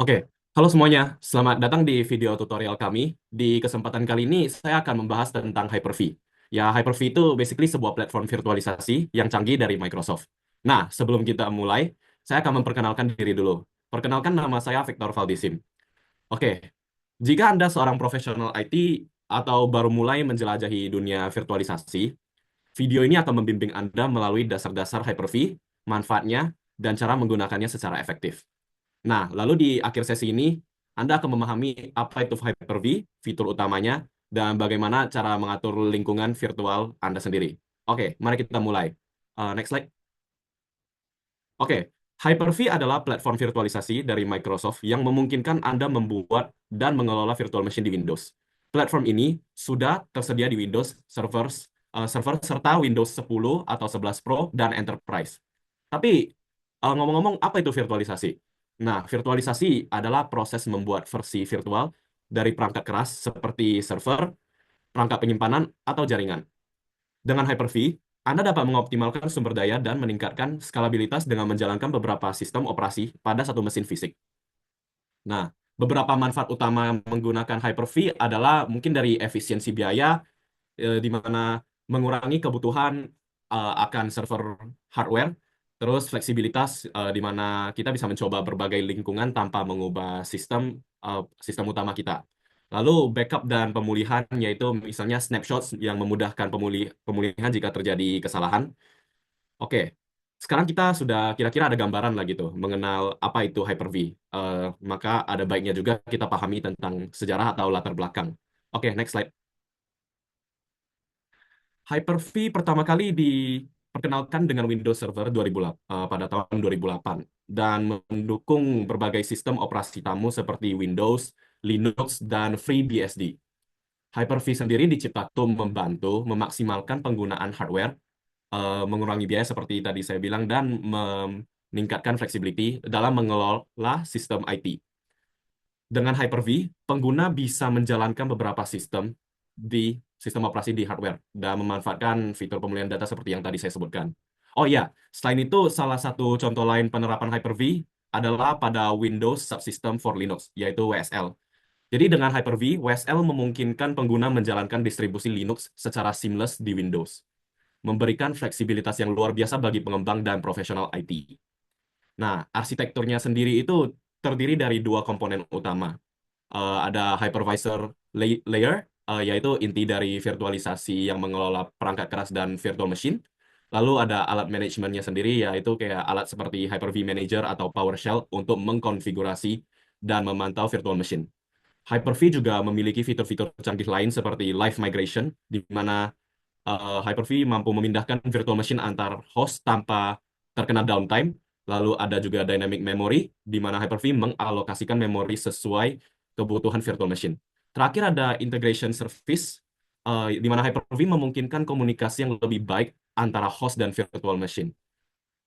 Oke, halo semuanya. Selamat datang di video tutorial kami. Di kesempatan kali ini, saya akan membahas tentang Hyper-V. Ya, Hyper-V itu basically sebuah platform virtualisasi yang canggih dari Microsoft. Nah, sebelum kita mulai, saya akan memperkenalkan diri dulu. Perkenalkan, nama saya Victor Valdisim. Oke, jika Anda seorang profesional IT atau baru mulai menjelajahi dunia virtualisasi, video ini akan membimbing Anda melalui dasar-dasar Hyper-V, manfaatnya, dan cara menggunakannya secara efektif. Nah, lalu di akhir sesi ini, Anda akan memahami apa itu Hyper-V, fitur utamanya, dan bagaimana cara mengatur lingkungan virtual Anda sendiri. Oke, mari kita mulai. Next slide. Oke, Hyper-V adalah platform virtualisasi dari Microsoft yang memungkinkan Anda membuat dan mengelola virtual machine di Windows. Platform ini sudah tersedia di Windows Server serta Windows 10 atau 11 Pro dan Enterprise. Tapi ngomong-ngomong, apa itu virtualisasi? Nah, virtualisasi adalah proses membuat versi virtual dari perangkat keras seperti server, perangkat penyimpanan, atau jaringan. Dengan Hyper-V, Anda dapat mengoptimalkan sumber daya dan meningkatkan skalabilitas dengan menjalankan beberapa sistem operasi pada satu mesin fisik. Nah, beberapa manfaat utama menggunakan Hyper-V adalah mungkin dari efisiensi biaya, di mana mengurangi kebutuhan akan server hardware, terus fleksibilitas di mana kita bisa mencoba berbagai lingkungan tanpa mengubah sistem utama kita. Lalu backup dan pemulihan yaitu misalnya snapshots yang memudahkan pemulihan jika terjadi kesalahan. Oke, sekarang kita sudah kira-kira ada gambaran lah gitu mengenal apa itu Hyper-V. Eh, Maka ada baiknya juga kita pahami tentang sejarah atau latar belakang. Oke, next slide. Hyper-V pertama kali diperkenalkan dengan Windows Server 2008, pada tahun 2008 dan mendukung berbagai sistem operasi tamu seperti Windows, Linux, dan FreeBSD. Hyper-V sendiri diciptakan membantu memaksimalkan penggunaan hardware, mengurangi biaya seperti tadi saya bilang, dan meningkatkan flexibility dalam mengelola sistem IT. Dengan Hyper-V, pengguna bisa menjalankan beberapa sistem operasi di hardware dan memanfaatkan fitur pemulihan data seperti yang tadi saya sebutkan. Oh ya, selain itu salah satu contoh lain penerapan Hyper-V adalah pada Windows Subsystem for Linux, yaitu WSL. Jadi dengan Hyper-V, WSL memungkinkan pengguna menjalankan distribusi Linux secara seamless di Windows, memberikan fleksibilitas yang luar biasa bagi pengembang dan profesional IT. Nah, arsitekturnya sendiri itu terdiri dari dua komponen utama. Ada hypervisor layer, yaitu inti dari virtualisasi yang mengelola perangkat keras dan virtual machine. Lalu ada alat manajemennya sendiri, yaitu kayak alat seperti Hyper-V Manager atau PowerShell untuk mengkonfigurasi dan memantau virtual machine. Hyper-V juga memiliki fitur-fitur canggih lain seperti Live Migration, di mana Hyper-V mampu memindahkan virtual machine antar host tanpa terkena downtime. Lalu ada juga Dynamic Memory, di mana Hyper-V mengalokasikan memori sesuai kebutuhan virtual machine. Terakhir ada Integration Service, di mana Hyper-V memungkinkan komunikasi yang lebih baik antara host dan virtual machine.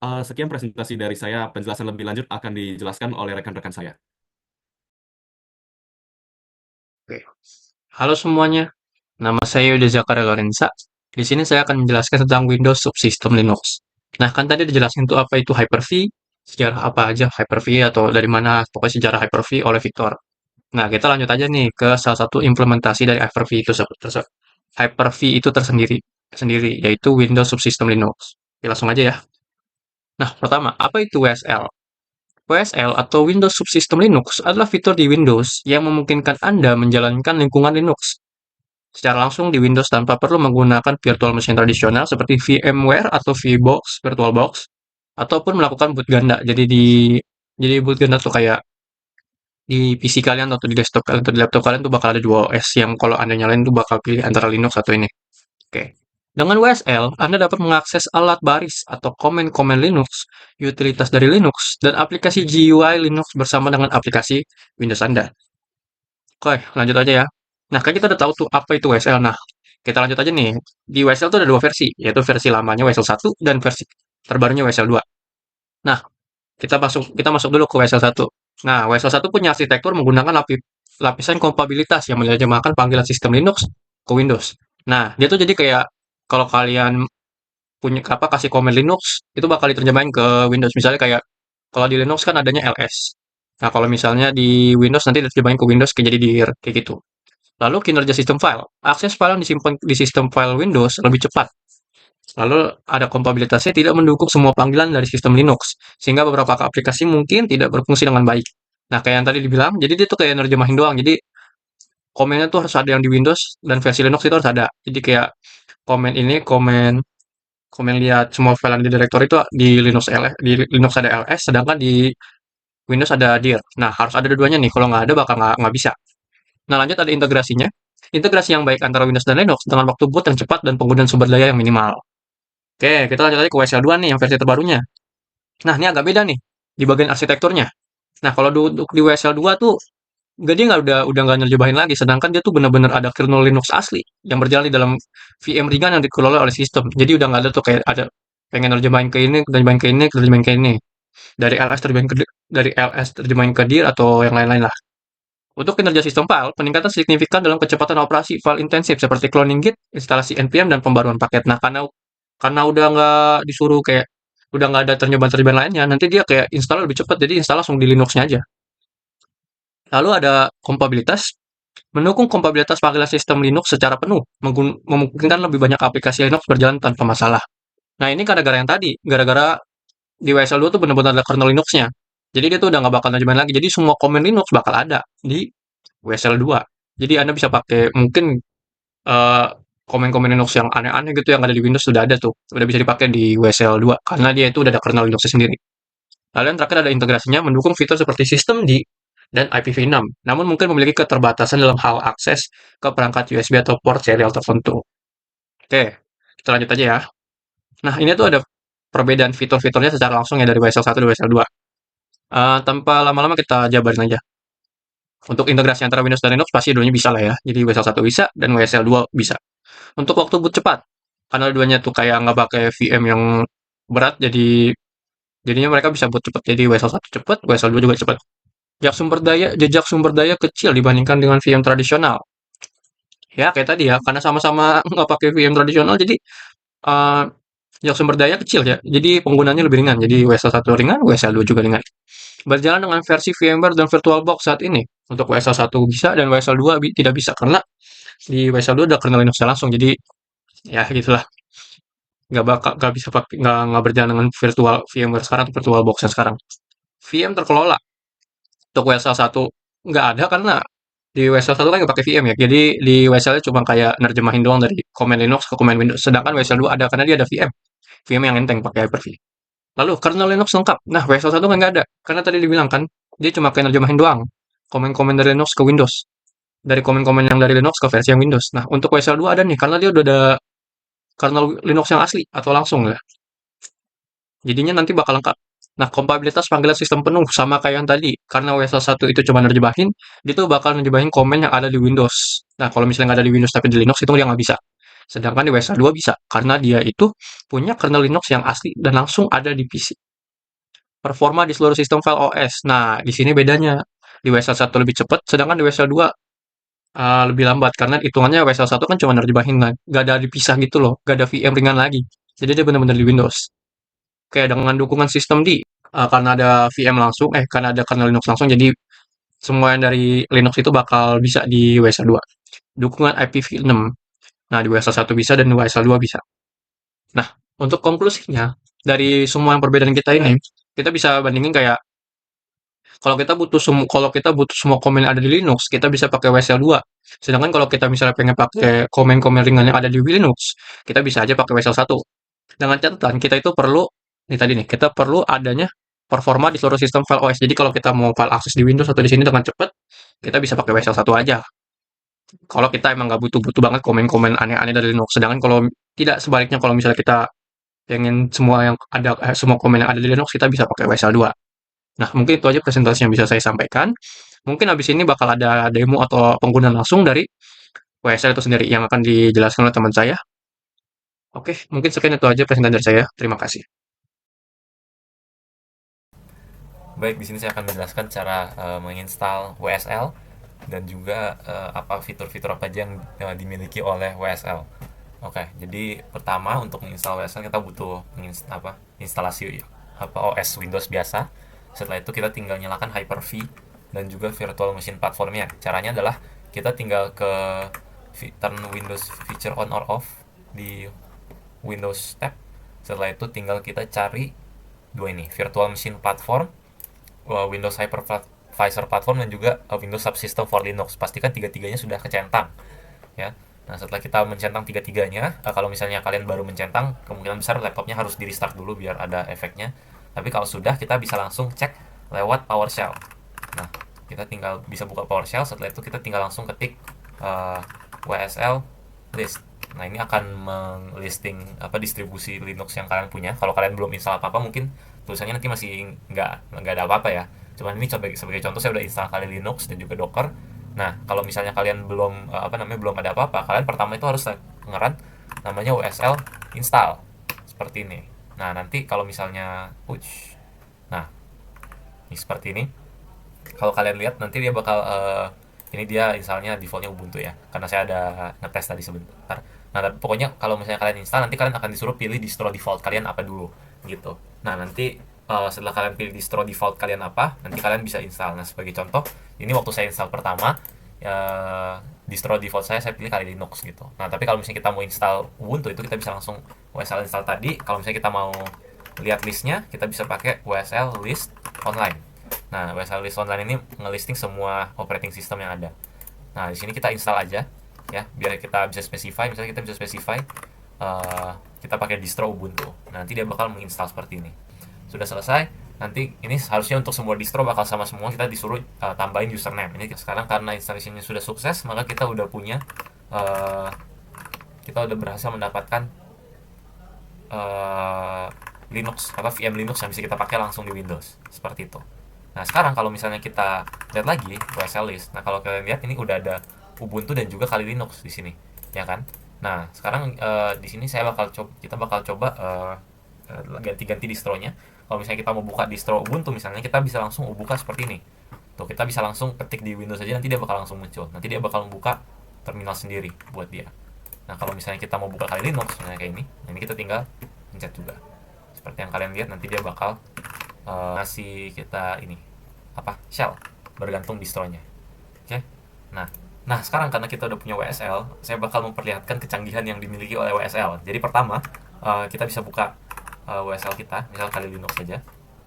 Sekian presentasi dari saya, penjelasan lebih lanjut akan dijelaskan oleh rekan-rekan saya. Oke. Halo semuanya, nama saya Yuda Zakaria Lorenza. Di sini saya akan menjelaskan tentang Windows Subsystem Linux. Nah, kan tadi dijelasin tuh apa itu Hyper-V, sejarah apa aja Hyper-V atau dari mana pokoknya sejarah Hyper-V oleh Victor. Nah, kita lanjut aja nih ke salah satu implementasi dari Hyper-V itu Hyper-V itu sendiri yaitu Windows Subsystem Linux. Oke, langsung aja ya. Nah, pertama, apa itu WSL? WSL atau Windows Subsystem Linux adalah fitur di Windows yang memungkinkan Anda menjalankan lingkungan Linux secara langsung di Windows tanpa perlu menggunakan virtual machine tradisional seperti VMware atau VBox, VirtualBox, ataupun melakukan boot ganda. Jadi boot ganda tuh kayak di PC kalian atau di desktop kalian atau di laptop kalian tuh bakal ada dua OS yang kalau Anda nyalain tuh bakal pilih antara Linux atau ini. Oke. Dengan WSL, Anda dapat mengakses alat baris atau komen-komen Linux, utilitas dari Linux, dan aplikasi GUI Linux bersama dengan aplikasi Windows Anda. Oke, lanjut aja ya. Nah, kan kita udah tahu tuh apa itu WSL. Nah, kita lanjut aja nih. Di WSL tuh ada dua versi, yaitu versi lamanya WSL 1 dan versi terbarunya WSL 2. Nah, kita masuk dulu ke WSL 1. Nah, WSL 1 punya arsitektur menggunakan lapisan kompatibilitas yang menerjemahkan panggilan sistem Linux ke Windows. Nah, dia tuh jadi kayak kalau kalian punya apa kasih komen Linux itu bakal diterjemahin ke Windows. Misalnya kayak kalau di Linux kan adanya ls. Nah, kalau misalnya di Windows nanti diterjemahin ke Windows kayak jadi dir, kayak gitu. Lalu kinerja sistem file. Akses file yang disimpan di sistem file Windows lebih cepat. Lalu ada kompatibilitasnya tidak mendukung semua panggilan dari sistem Linux, sehingga beberapa aplikasi mungkin tidak berfungsi dengan baik. Nah, kayak yang tadi dibilang, jadi dia tuh kayak nerjemahin doang. Jadi komennya tuh harus ada yang di Windows dan versi Linux itu harus ada. Jadi kayak komen ini, komen komen lihat semua file yang di direktori itu di Linux LS, di Linux ada ls, sedangkan di Windows ada dir. Nah, harus ada dua-duanya nih. Kalau nggak ada bakal nggak bisa. Nah, lanjut ada integrasinya. Integrasi yang baik antara Windows dan Linux dengan waktu boot yang cepat dan penggunaan sumber daya yang minimal. Oke, kita lanjut lagi ke WSL 2 nih, yang versi terbarunya. Nah, ini agak beda nih di bagian arsitekturnya. Nah, kalau di WSL 2 tuh dia udah nggak nerjemahin lagi, sedangkan dia tuh benar-benar ada kernel Linux asli yang berjalan di dalam VM ringan yang dikelola oleh sistem. Jadi udah nggak ada tuh kayak ada pengen nerjemahin ke ini, terjemahin ke ini, terjemahin ke ini. Dari LS terjemahin ke dir atau yang lain-lain lah. Untuk kinerja sistem file, peningkatan signifikan dalam kecepatan operasi file intensif seperti cloning Git, instalasi npm dan pembaruan paket. Nah, karena udah nggak disuruh kayak udah nggak ada terjemahan-terjemahan lainnya, nanti dia kayak install lebih cepat, jadi install langsung di Linux-nya aja. Lalu ada kompatibilitas, mendukung kompatibilitas panggilan sistem Linux secara penuh, memungkinkan lebih banyak aplikasi Linux berjalan tanpa masalah. Nah, ini gara-gara yang tadi, gara-gara di WSL 2 tuh benar-benar ada kernel Linux-nya. Jadi dia tuh udah nggak bakal nerjemahin lagi. Jadi semua komen Linux bakal ada di WSL 2. Jadi Anda bisa pakai mungkin eh, komen-komen Linux yang aneh-aneh gitu yang ada di Windows sudah ada tuh. Udah bisa dipakai di WSL 2 karena dia itu udah ada kernel Linux sendiri. Lalu yang terakhir ada integrasinya mendukung fitur seperti sistem D dan IPv6. Namun mungkin memiliki keterbatasan dalam hal akses ke perangkat USB atau port serial tertentu. Oke, kita lanjut aja ya. Nah, ini tuh ada perbedaan fitur-fiturnya secara langsung ya dari WSL 1 dan WSL 2. Tanpa lama-lama kita jabarin aja. Untuk integrasi antara Windows dan Linux pasti dua-duanya bisa lah ya. Jadi WSL 1 bisa dan WSL 2 bisa. Untuk waktu boot cepat, karena dua-duanya tuh kayak nggak pakai VM yang berat, jadinya mereka bisa boot cepat. Jadi WSL 1 cepat, WSL 2 juga cepat. Jejak sumber daya kecil dibandingkan dengan VM tradisional. Ya kayak tadi ya, karena sama-sama nggak pakai VM tradisional, jadi eh, jejak sumber daya kecil ya. Jadi penggunanya lebih ringan. Jadi WSL 1 ringan, WSL 2 juga ringan. Berjalan dengan versi VMware dan VirtualBox saat ini. Untuk WSL 1 bisa dan WSL 2 tidak bisa karena di WSL 2 udah kernel Linux langsung. Jadi ya gitulah. Nggak bisa pakai nggak berjalan dengan virtual VMware sekarang atau VirtualBox yang sekarang. VM terkelola untuk WSL 1 nggak ada karena di WSL 1 kan nggak pakai VM ya. Jadi di WSL cuma kayak nerjemahin doang dari command Linux ke command Windows. Sedangkan WSL 2 ada karena dia ada VM. VM yang enteng pakai Hyper-V. Lalu kernel Linux lengkap. Nah, WSL 1 kan nggak ada. Karena tadi dibilang kan, dia cuma kayak nerjemahin doang. Komen-komen dari Linux ke Windows. Dari komen-komen yang dari Linux ke versi yang Windows. Nah, untuk WSL 2 ada nih, karena dia udah ada kernel Linux yang asli atau langsung ya. Jadinya nanti bakal lengkap. Nah, kompatibilitas panggilan sistem penuh sama kayak yang tadi. Karena WSL 1 itu cuma nerjemahin, dia tuh bakal nerjemahin komen yang ada di Windows. Nah, kalau misalnya nggak ada di Windows tapi di Linux itu dia nggak bisa. Sedangkan di WSL 2 bisa, karena dia itu punya kernel Linux yang asli dan langsung ada di PC. Performa di seluruh sistem file OS. Nah, di sini bedanya. Di WSL 1 lebih cepat, sedangkan di WSL 2 lebih lambat. Karena hitungannya WSL 1 kan cuma nerjemahin, nggak ada dipisah gitu loh. Nggak ada VM ringan lagi. Jadi dia benar-benar di Windows. Kayak dengan dukungan sistem D, karena ada VM langsung, karena ada kernel Linux langsung, jadi semua yang dari Linux itu bakal bisa di WSL 2. Dukungan IPv6. Nah, di WSL 1 bisa dan di WSL 2 bisa. Nah, untuk konklusinya, dari semua yang perbedaan kita ini, kita bisa bandingin kayak kalau kita butuh semua komen yang ada di Linux, kita bisa pakai WSL 2. Sedangkan kalau kita misalnya pengen pakai komen-komen ringan yang ada di Linux, kita bisa aja pakai WSL 1. Dengan catatan kita itu perlu ini tadi nih, kita perlu adanya performa di seluruh sistem file OS. Jadi kalau kita mau file akses di Windows atau di sini dengan cepat, kita bisa pakai WSL 1 aja. Kalau kita emang nggak butuh-butuh banget komen-komen aneh-aneh dari Linux. Sedangkan kalau tidak sebaliknya, kalau misalnya kita pengen semua komen yang ada di Linux, kita bisa pakai WSL 2. Nah, mungkin itu aja presentasi yang bisa saya sampaikan. Mungkin habis ini bakal ada demo atau penggunaan langsung dari WSL itu sendiri yang akan dijelaskan oleh teman saya. Oke, mungkin sekian itu aja presentasi dari saya. Terima kasih. Baik, di sini saya akan menjelaskan cara menginstal WSL dan juga apa fitur-fitur apa aja yang dimiliki oleh WSL. Oke, jadi pertama untuk menginstal WSL kita butuh instalasi OS Windows biasa. Setelah itu kita tinggal nyalakan Hyper-V dan juga virtual machine platformnya. Caranya adalah kita tinggal ke turn Windows feature on or off di Windows tab. Setelah itu tinggal kita cari dua ini, virtual machine platform, Windows Hypervisor platform, dan juga Windows Subsystem for Linux. Pastikan tiga-tiganya sudah kecentang ya. Nah, setelah kita mencentang tiga-tiganya, kalau misalnya kalian baru mencentang, kemungkinan besar laptopnya harus di restart dulu biar ada efeknya. Tapi kalau sudah, kita bisa langsung cek lewat PowerShell. Nah, kita tinggal bisa buka PowerShell. Setelah itu kita tinggal langsung ketik WSL list. Nah, ini akan menglisting distribusi Linux yang kalian punya. Kalau kalian belum install apa-apa, mungkin tulisannya nanti masih nggak ada apa-apa ya. Cuman ini sebagai contoh, saya udah install kali Linux dan juga Docker. Nah, kalau misalnya kalian belum belum ada apa-apa, kalian pertama itu harus ngeran namanya WSL install seperti ini. Nah, nanti kalau misalnya nah, ini seperti ini. Kalau kalian lihat nanti dia bakal ini dia installnya defaultnya Ubuntu ya, karena saya ada ngetes tadi sebentar. Nah, tapi pokoknya kalau misalnya kalian install, nanti kalian akan disuruh pilih distro default kalian apa dulu gitu. Nah, nanti setelah kalian pilih distro default kalian apa, nanti kalian bisa install. Nah, sebagai contoh, ini waktu saya install pertama, distro default saya pilih kali Linux gitu. Nah, tapi kalau misalnya kita mau install Ubuntu, itu kita bisa langsung WSL install tadi. Kalau misalnya kita mau lihat listnya, kita bisa pakai WSL list online. Nah, WSL list online ini ngelisting semua operating system yang ada. Nah, di sini kita install aja ya, biar kita bisa specify. Misalnya kita bisa specify kita pakai distro Ubuntu. Nah, nanti dia bakal menginstal seperti ini. Sudah selesai, nanti ini harusnya untuk semua distro bakal sama semua. Kita disuruh tambahin username. Ini sekarang karena installasinya sudah sukses, maka kita udah punya kita udah berhasil mendapatkan Linux VM Linux yang bisa kita pakai langsung di Windows seperti itu. Nah, sekarang kalau misalnya kita lihat lagi WSL list, nah kalau kalian lihat ini udah ada Ubuntu dan juga kali Linux di sini, ya kan? Nah, sekarang di sini kita bakal coba ganti-ganti distronya. Kalau misalnya kita mau buka distro Ubuntu misalnya, kita bisa langsung buka seperti ini. Tuh, kita bisa langsung ketik di Windows aja, nanti dia bakal langsung muncul. Nanti dia bakal membuka terminal sendiri buat dia. Nah, kalau misalnya kita mau buka kali Linux, misalnya kayak ini, nah ini kita tinggal pencet juga. Seperti yang kalian lihat, nanti dia bakal ngasih kita ini shell bergantung distronya. Oke. Nah, sekarang karena kita udah punya WSL, saya bakal memperlihatkan kecanggihan yang dimiliki oleh WSL. Jadi pertama, kita bisa buka WSL kita, misal kali Linux saja.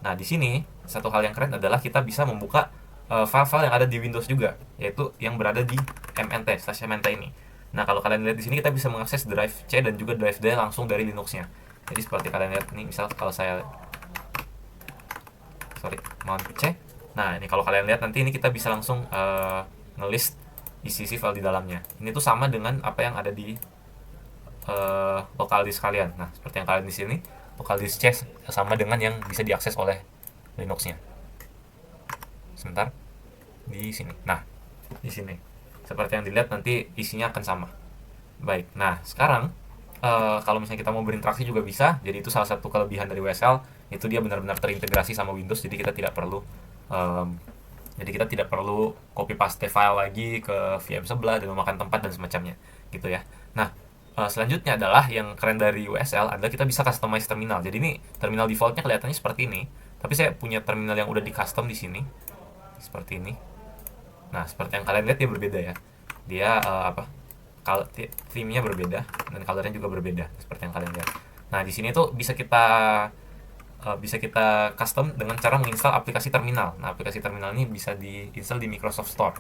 Nah, di sini satu hal yang keren adalah kita bisa membuka file-file yang ada di Windows juga, yaitu yang berada di mnt ini. Nah, kalau kalian lihat di sini, kita bisa mengakses drive C dan juga drive D langsung dari Linuxnya. Jadi seperti kalian lihat ini, misal kalau saya mount C. Nah, ini kalau kalian lihat nanti ini kita bisa langsung ngelist isi file di dalamnya. Ini tuh sama dengan apa yang ada di local disk kalian. Nah, seperti yang kalian di sini, local disk C sama dengan yang bisa diakses oleh Linuxnya. Sebentar, di sini. Nah, di sini seperti yang dilihat nanti isinya akan sama. Baik. Nah, sekarang kalau misalnya kita mau berinteraksi juga bisa. Jadi itu salah satu kelebihan dari WSL, itu dia benar-benar terintegrasi sama Windows. Jadi kita tidak perlu copy paste file lagi ke VM sebelah dan memakan tempat dan semacamnya gitu ya. Nah, selanjutnya adalah yang keren dari WSL adalah kita bisa customize terminal. Jadi ini terminal defaultnya kelihatannya seperti ini, tapi saya punya terminal yang udah di custom di sini seperti ini. Nah, seperti yang kalian lihat dia berbeda ya. Dia theme-nya berbeda dan color-nya juga berbeda seperti yang kalian lihat. Nah, di sini tuh bisa kita custom dengan cara menginstal aplikasi terminal. Nah, aplikasi terminal ini bisa diinstal di Microsoft Store.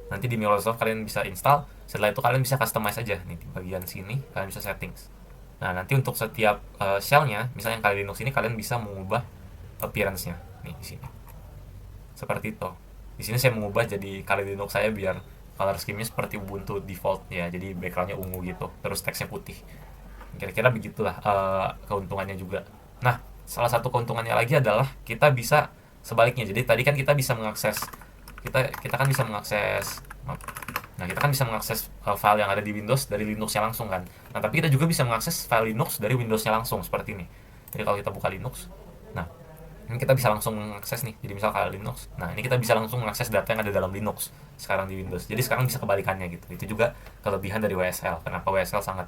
Nanti di Microsoft kalian bisa install. Setelah itu kalian bisa customize aja nih di bagian sini, kalian bisa settings. Nah, nanti untuk setiap shell-nya, misalnya yang kali Linux ini kalian bisa mengubah appearance-nya nih di sini. Seperti itu. Di sini saya mengubah jadi kali Linux saya biar color scheme-nya seperti Ubuntu default ya, jadi background-nya ungu gitu, terus teksnya putih. Kira-kira begitulah keuntungannya juga. Nah, salah satu keuntungannya lagi adalah kita bisa sebaliknya. Jadi tadi kan kita bisa mengakses kita kan bisa mengakses file yang ada di Windows dari Linux-nya langsung kan. Nah, tapi kita juga bisa mengakses file Linux dari Windows-nya langsung seperti ini. Jadi kalau kita buka Linux, nah ini kita bisa langsung mengakses nih. Jadi misal kayak Linux, nah ini kita bisa langsung mengakses data yang ada dalam Linux sekarang di Windows. Jadi sekarang bisa kebalikannya gitu. Itu juga kelebihan dari WSL. Kenapa WSL sangat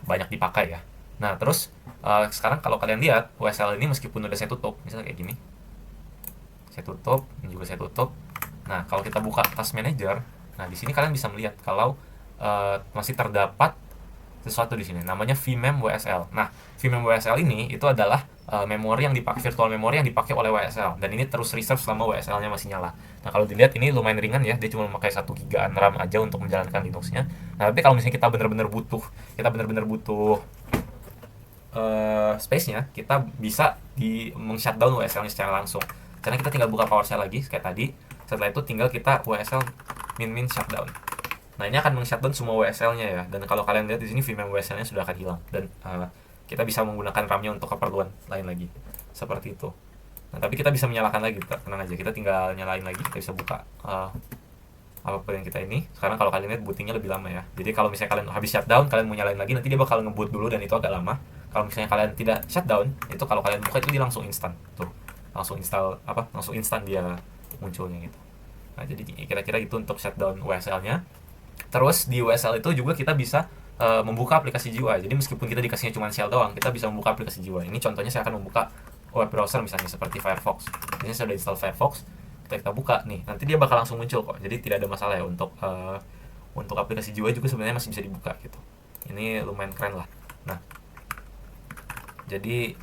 banyak dipakai ya. Nah, terus sekarang kalau kalian lihat WSL ini meskipun udah saya tutup, misalnya kayak gini, saya tutup, ini juga saya tutup. Nah, kalau kita buka Task Manager, nah di sini kalian bisa melihat kalau masih terdapat sesuatu di sini namanya vmem WSL. Nah, vmem WSL ini itu adalah memori yang dipakai, virtual memory yang dipakai oleh WSL, dan ini terus reserve selama WSL-nya masih nyala. Nah, kalau dilihat ini lumayan ringan ya, dia cuma memakai 1 GB RAM aja untuk menjalankan Linux-nya. Nah, tapi kalau misalnya kita benar-benar butuh space-nya, kita bisa meng-shutdown WSL-nya secara langsung. Karena kita tinggal buka PowerShell lagi kayak tadi. Setelah itu tinggal kita WSL min shutdown. Nah, ini akan meng-shutdown semua WSL-nya ya. Dan kalau kalian lihat di sini vmem WSL-nya sudah akan hilang, dan kita bisa menggunakan RAM-nya untuk keperluan lain lagi. Seperti itu. Nah, tapi kita bisa menyalakan lagi, tenang aja. Kita tinggal nyalain lagi, kita bisa buka apapun yang kita ini. Sekarang kalau kalian lihat bootingnya lebih lama ya. Jadi kalau misalnya kalian habis shutdown, kalian mau nyalain lagi, nanti dia bakal nge-boot dulu dan itu agak lama. Kalau misalnya kalian tidak shutdown, itu kalau kalian buka itu dia langsung instan. Tuh, langsung install langsung instan dia munculnya gitu. Nah, jadi kira-kira itu untuk shutdown WSL-nya. Terus di WSL itu juga kita bisa membuka aplikasi GUI. Jadi meskipun kita dikasihnya cuma shell doang, kita bisa membuka aplikasi GUI. Ini contohnya saya akan membuka web browser misalnya seperti Firefox. Ini saya sudah install Firefox. Kita buka nih, nanti dia bakal langsung muncul kok. Jadi tidak ada masalah ya untuk aplikasi GUI juga sebenarnya masih bisa dibuka gitu. Ini lumayan keren lah. Nah, jadi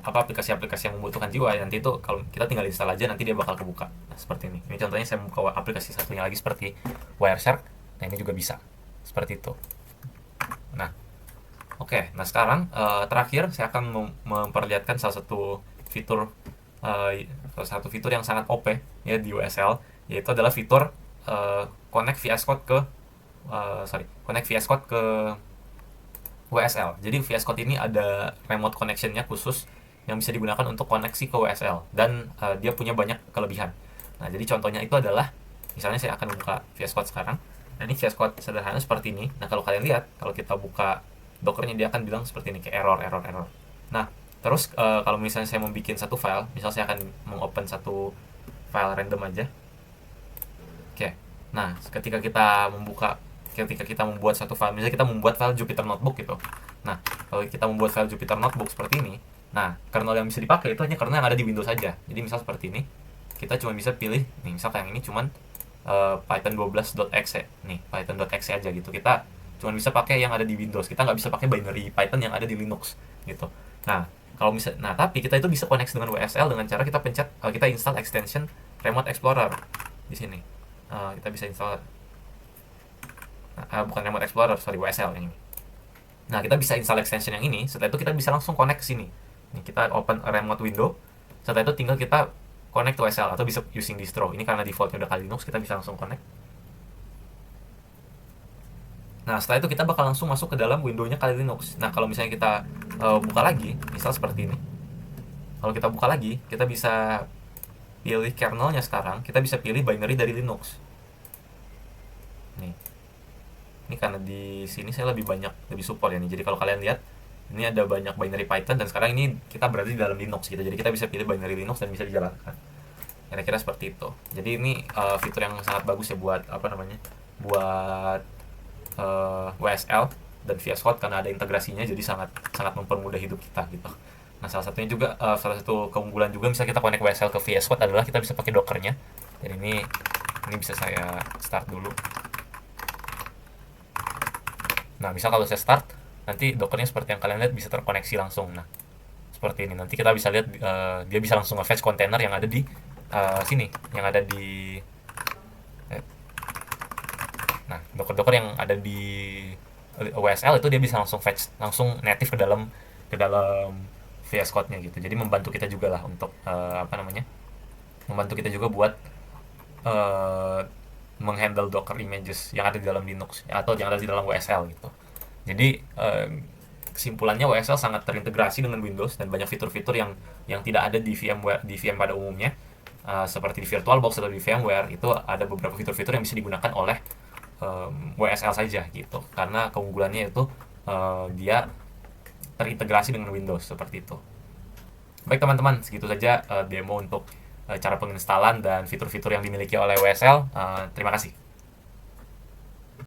aplikasi-aplikasi yang membutuhkan GUI nanti itu kalau kita tinggal install aja nanti dia bakal kebuka. Nah, seperti ini. Ini contohnya saya membuka aplikasi satunya lagi seperti Wireshark. Nah, ini juga bisa seperti itu. Nah, oke. Nah, sekarang terakhir saya akan memperlihatkan salah satu fitur yang sangat OP ya di WSL, yaitu adalah fitur connect VS Code ke WSL. Jadi VS Code ini ada remote connection-nya khusus yang bisa digunakan untuk koneksi ke WSL, dan dia punya banyak kelebihan. Nah, jadi contohnya itu adalah misalnya saya akan buka VS Code sekarang. Nah, ini VS Code sederhana seperti ini. Nah, kalau kalian lihat, kalau kita buka Docker-nya dia akan bilang seperti ini, kayak error. Nah, terus kalau misalnya saya mau bikin satu file, misalnya saya akan mengopen satu file random aja. Oke. Nah, ketika kita membuat satu file, misalnya kita membuat file Jupyter Notebook gitu. Nah, kalau kita membuat file Jupyter Notebook seperti ini, nah, kernel yang bisa dipakai itu hanya kernel yang ada di Windows saja. Jadi misal seperti ini, kita cuma bisa pilih nih, misal yang ini cuman Python 12.exe nih, Python.exe aja gitu. Kita cuma bisa pakai yang ada di Windows. Kita nggak bisa pakai binary Python yang ada di Linux gitu. Nah, tapi kita itu bisa koneksi dengan WSL dengan cara kita kita install extension Remote Explorer di sini. Kita bisa install bukan Remote Explorer, sorry, WSL yang ini. Nah, kita bisa install extension yang ini. Setelah itu kita bisa langsung connect sini. Nih, kita open remote window. Setelah itu tinggal kita connect to WSL atau bisa using distro. Ini karena defaultnya udah Kali Linux, kita bisa langsung connect. Nah, setelah itu kita bakal langsung masuk ke dalam window-nya Kali Linux. Nah, kalau misalnya kita buka lagi, misal seperti ini. Kalau kita buka lagi, kita bisa pilih kernelnya sekarang. Kita bisa pilih binary dari Linux. Nih. Ini karena di sini saya lebih support ya nih. Jadi kalau kalian lihat, ini ada banyak binary Python, dan sekarang ini kita berada di dalam Linux gitu. Jadi kita bisa pilih binary Linux dan bisa dijalankan. Kira-kira seperti itu. Jadi ini fitur yang sangat bagus ya buat buat WSL dan VS Code karena ada integrasinya, jadi sangat mempermudah hidup kita gitu. Nah, salah satu keunggulan juga misalnya kita connect WSL ke VS Code adalah kita bisa pakai Docker-nya. Jadi ini bisa saya start dulu. Nah, misal kalau saya start, nanti Docker-nya seperti yang kalian lihat bisa terkoneksi langsung. Nah, seperti ini. Nanti kita bisa lihat dia bisa langsung nge-fetch kontainer yang ada di sini, yang ada di nah, Docker yang ada di WSL itu dia bisa langsung fetch langsung native ke dalam VS Code-nya gitu. Jadi membantu kita juga lah untuk membantu kita juga buat menghandle Docker images yang ada di dalam Linux atau yang ada di dalam WSL gitu. Jadi kesimpulannya WSL sangat terintegrasi dengan Windows dan banyak fitur-fitur yang tidak ada di VM pada umumnya, seperti di VirtualBox atau di VMware. Itu ada beberapa fitur-fitur yang bisa digunakan oleh WSL saja gitu, karena keunggulannya itu dia terintegrasi dengan Windows seperti itu. Baik teman-teman, segitu saja demo untuk cara penginstalan dan fitur-fitur yang dimiliki oleh WSL. Terima kasih.